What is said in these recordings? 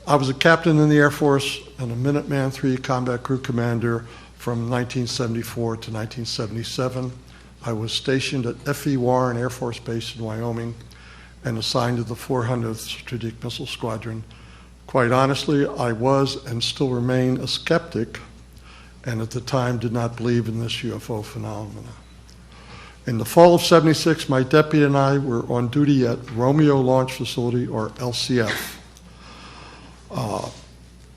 I was a captain in the Air Force and a Minuteman III Combat Crew Commander from 1974 to 1977. I was stationed at F.E. Warren Air Force Base in Wyoming and assigned to the 400th Strategic Missile Squadron. Quite honestly, I was and still remain a skeptic, and at the time did not believe in this UFO phenomenon. In the fall of '76, my deputy and I were on duty at Romeo Launch Facility, or LCF.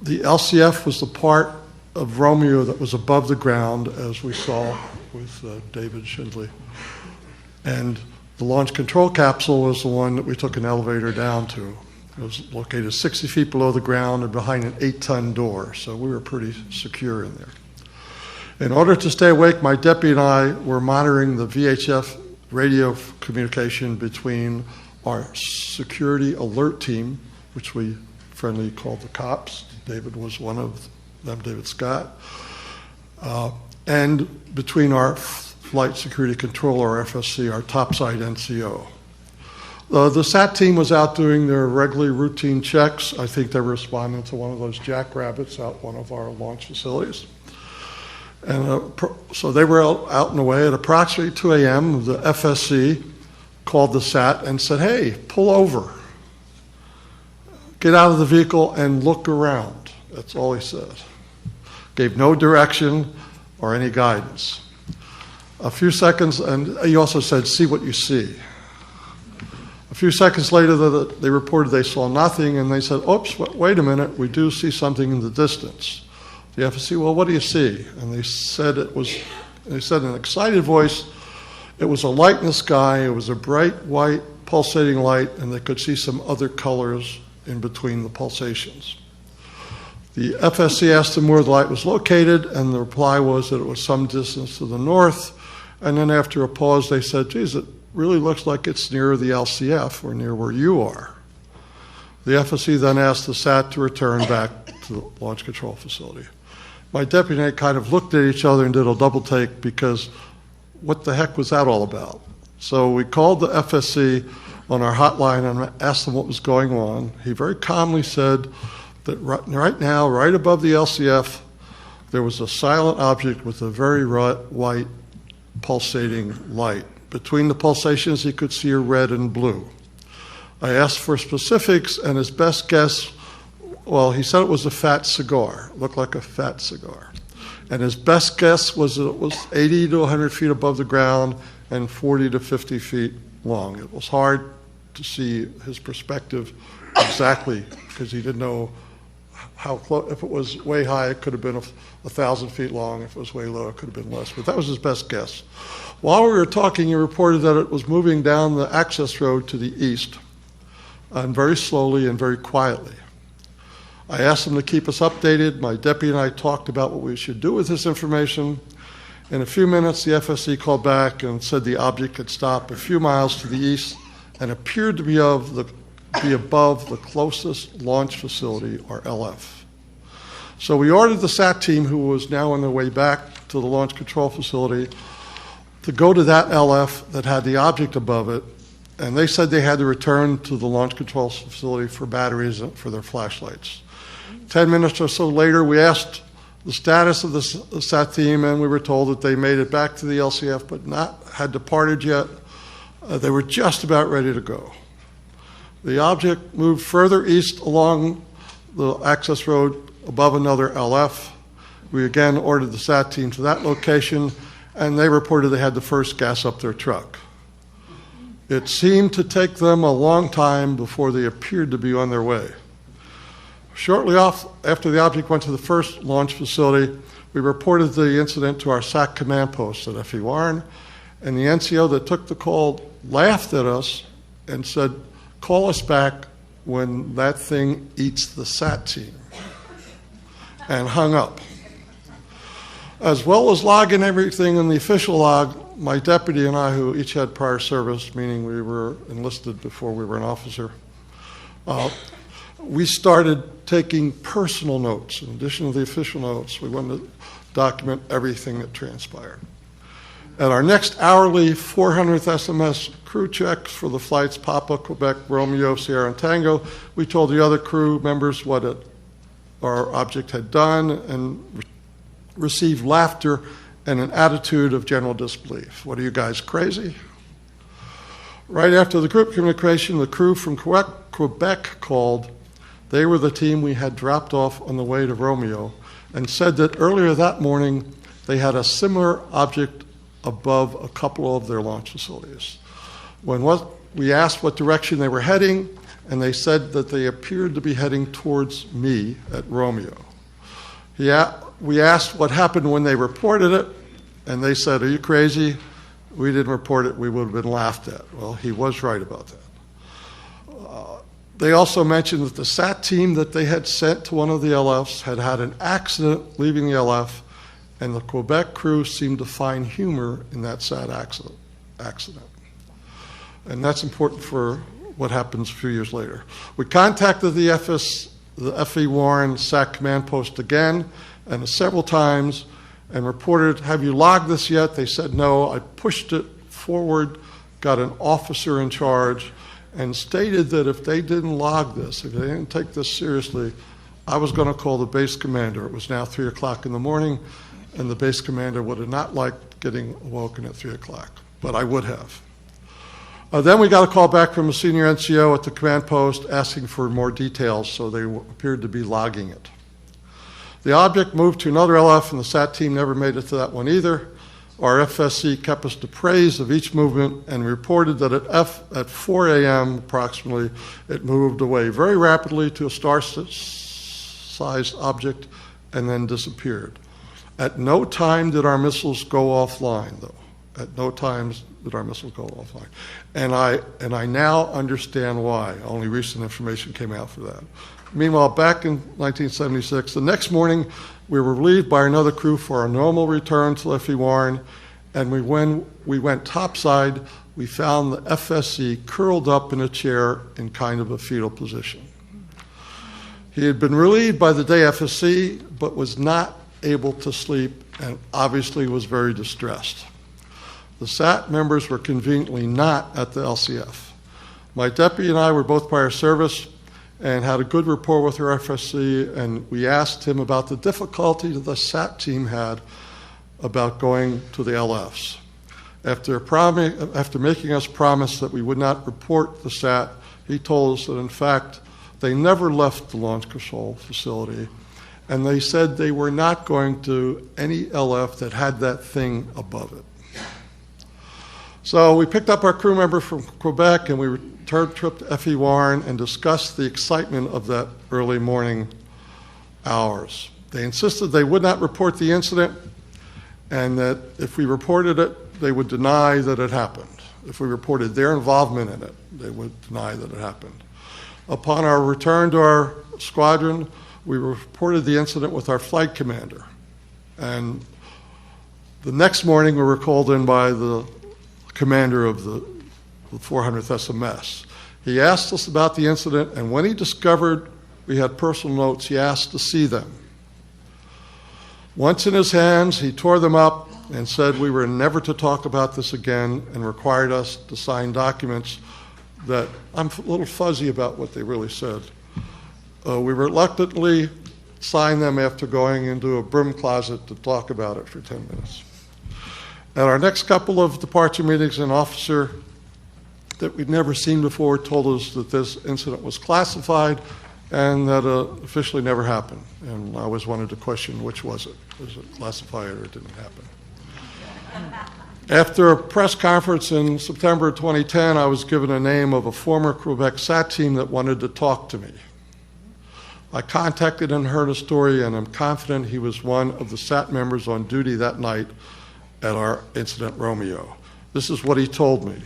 The LCF was the part of Romeo that was above the ground, as we saw with David Schindley. And the launch control capsule was the one that we took an elevator down to. It was located 60 feet below the ground and behind an 8-ton door, so we were pretty secure in there. In order to stay awake, my deputy and I were monitoring the VHF radio communication between our security alert team, which we friendly called the cops. David was one of them, David Scott, and between our flight security controller, our FSC, our topside NCO. The SAT team was out doing their regularly routine checks. I think they were responding to one of those jackrabbits out one of our launch facilities. And so they were out and away. At approximately 2 a.m., the FSC called the SAT and said, "Hey, pull over. Get out of the vehicle and look around." That's all he said. Gave no direction or any guidance. A few seconds, and he also said, "See what you see." A few seconds later, they reported they saw nothing, and they said, "Oops, wait a minute, we do see something in the distance." The FSC, "Well, what do you see?" And they said in an excited voice, it was a light in the sky, it was a bright white pulsating light, and they could see some other colors in between the pulsations. The FSC asked them where the light was located, and the reply was that it was some distance to the north. And then after a pause, they said, "Geez, it really looks like it's near the LCF, or near where you are." The FSC then asked the SAT to return back to the launch control facility. My deputy and I kind of looked at each other and did a double take, because what the heck was that all about? So we called the FSC on our hotline and asked them what was going on. He very calmly said that right now, right above the LCF, there was a silent object with a very white pulsating light. Between the pulsations, he could see a red and blue. I asked for specifics, and his best guess, well, he said it was a fat cigar. It looked like a fat cigar. And his best guess was that it was 80 to 100 feet above the ground and 40 to 50 feet long. It was hard to see his perspective exactly, because he didn't know how close. If it was way high, it could have been 1,000 feet long. If it was way low, it could have been less. But that was his best guess. While we were talking, he reported that it was moving down the access road to the east, and very slowly and very quietly. I asked him to keep us updated. My deputy and I talked about what we should do with this information. In a few minutes, the FSC called back and said the object had stopped a few miles to the east and appeared to be above the closest launch facility, or LF. So we ordered the SAT team, who was now on their way back to the launch control facility, to go to that LF that had the object above it, and they said they had to return to the launch control facility for batteries and for their flashlights. 10 minutes or so later, we asked the status of the SAT team, and we were told that they made it back to the LCF but had departed yet. They were just about ready to go. The object moved further east along the access road above another LF. We again ordered the SAT team to that location, and they reported they had to first gas up their truck. It seemed to take them a long time before they appeared to be on their way. Shortly after the object went to the first launch facility, we reported the incident to our SAC command post at F.E. Warren, and the NCO that took the call laughed at us and said, "Call us back when that thing eats the SAT team," and hung up. As well as logging everything in the official log, my deputy and I, who each had prior service, meaning we were enlisted before we were an officer, we started taking personal notes. In addition to the official notes, we wanted to document everything that transpired. At our next hourly 400th SMS crew check for the flights Papa, Quebec, Romeo, Sierra, and Tango, we told the other crew members what our object had done and received laughter and an attitude of general disbelief. What are you guys, crazy? Right after the group communication, the crew from Quebec called. They were the team we had dropped off on the way to Romeo and said that earlier that morning they had a similar object above a couple of their launch facilities. When we asked what direction they were heading, and they said that they appeared to be heading towards me at Romeo. We asked what happened when they reported it, and they said, "Are you crazy? We didn't report it. We would have been laughed at." Well, he was right about that. They also mentioned that the SAT team that they had sent to one of the LFs had had an accident leaving the LF, and the Quebec crew seemed to find humor in that SAT accident. And that's important for what happens a few years later. We contacted the FE Warren SAT command post again, and several times, and reported, "Have you logged this yet?" They said no. I pushed it forward, got an officer in charge, and stated that if they didn't log this, if they didn't take this seriously, I was going to call the base commander. It was now 3 o'clock in the morning, and the base commander would have not liked getting awoken at 3 o'clock, but I would have. Then we got a call back from a senior NCO at the command post asking for more details, so they appeared to be logging it. The object moved to another LF, and the SAT team never made it to that one either. Our FSC kept us appraised of each movement and reported that at 4 a.m. approximately, it moved away very rapidly to a star-sized object and then disappeared. At no time did our missiles go offline, though. At no time did our missiles go offline. And I now understand why. Only recent information came out for that. Meanwhile, back in 1976, the next morning, we were relieved by another crew for our normal return to FE Warren, and when we went topside, we found the FSC curled up in a chair in kind of a fetal position. He had been relieved by the day FSC, but was not able to sleep and obviously was very distressed. The SAT members were conveniently not at the LCF. My deputy and I were both prior service and had a good rapport with our FSC, and we asked him about the difficulty that the SAT team had about going to the LFs. After making us promise that we would not report the SAT, he told us that, in fact, they never left the launch control facility, and they said they were not going to any LF that had that thing above it. So we picked up our crew member from Quebec, and we returned trip to FE Warren and discussed the excitement of that early morning hours. They insisted they would not report the incident, and that if we reported it, they would deny that it happened. If we reported their involvement in it, they would deny that it happened. Upon our return to our squadron, we reported the incident with our flight commander. And the next morning, we were called in by the commander of the 400th SMS. He asked us about the incident, and when he discovered we had personal notes, he asked to see them. Once in his hands, he tore them up and said we were never to talk about this again and required us to sign documents that I'm a little fuzzy about what they really said. We reluctantly signed them after going into a broom closet to talk about it for 10 minutes. At our next couple of departure meetings, an officer that we'd never seen before told us that this incident was classified and that officially never happened. And I always wanted to question which was it. Was it classified or it didn't happen? After a press conference in September 2010, I was given a name of a former Quebec SAT team that wanted to talk to me. I contacted and heard a story, and I'm confident he was one of the SAT members on duty that night at our incident Romeo. This is what he told me.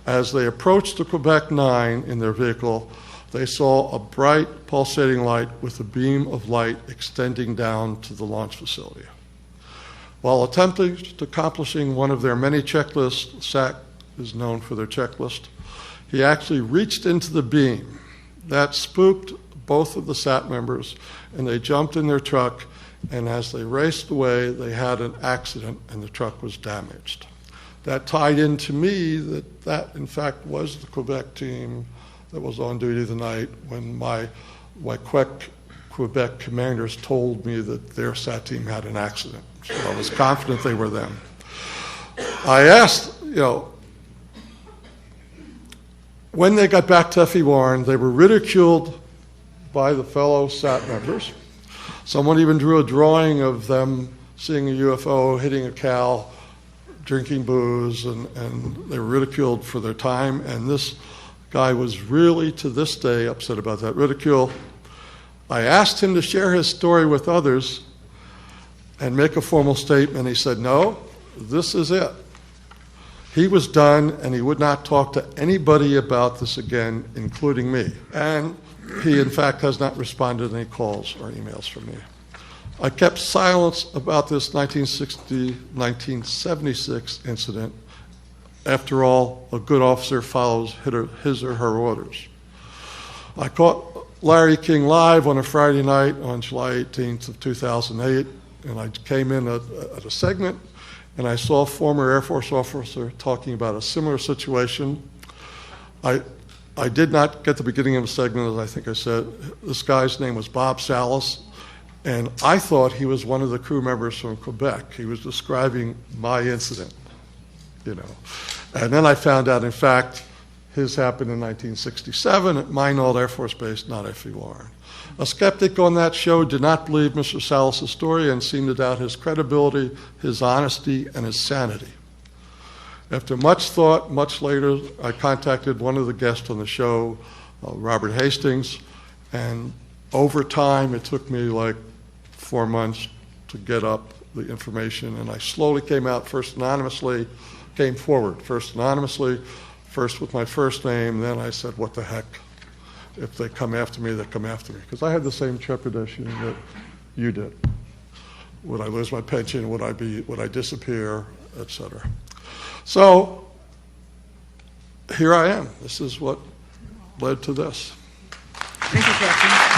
As they approached the Quebec 9 in their vehicle, they saw a bright pulsating light with a beam of light extending down to the launch facility. While attempting to accomplishing one of their many checklists, SAC is known for their checklist, he actually reached into the beam. That spooked both of the SAT members, and they jumped in their truck and as they raced away, they had an accident and the truck was damaged. That tied into me that in fact was the Quebec team that was on duty the night when my Quebec commanders told me that their SAT team had an accident. So I was confident they were them. I asked, when they got back to FE Warren, they were ridiculed by the fellow SAT members. Someone even drew a drawing of them seeing a UFO, hitting a cow, drinking booze, and they were ridiculed for their time. And this guy was really, to this day, upset about that ridicule. I asked him to share his story with others and make a formal statement. He said, no, this is it. He was done, and he would not talk to anybody about this again, including me. And he, in fact, has not responded to any calls or emails from me. I kept silence about this 1976 incident. After all, a good officer follows his or her orders. I caught Larry King live on a Friday night on July 18th of 2008, and I came in at a segment, and I saw a former Air Force officer talking about a similar situation. I did not get the beginning of the segment, as I think I said. This guy's name was Bob Salas, and I thought he was one of the crew members from Quebec. He was describing my incident, And then I found out, in fact, his happened in 1967 at Minot Air Force Base, not FE Warren. A skeptic on that show did not believe Mr. Salas' story and seemed to doubt his credibility, his honesty, and his sanity. After much thought, much later, I contacted one of the guests on the show, Robert Hastings, and over time, it took me like 4 months to get up the information, and I slowly came forward, first anonymously, first with my first name, then I said, what the heck? If they come after me, they come after me. Because I had the same trepidation that you did. Would I lose my pension? Would I disappear, et cetera? So here I am. This is what led to this. Thank you, Captain.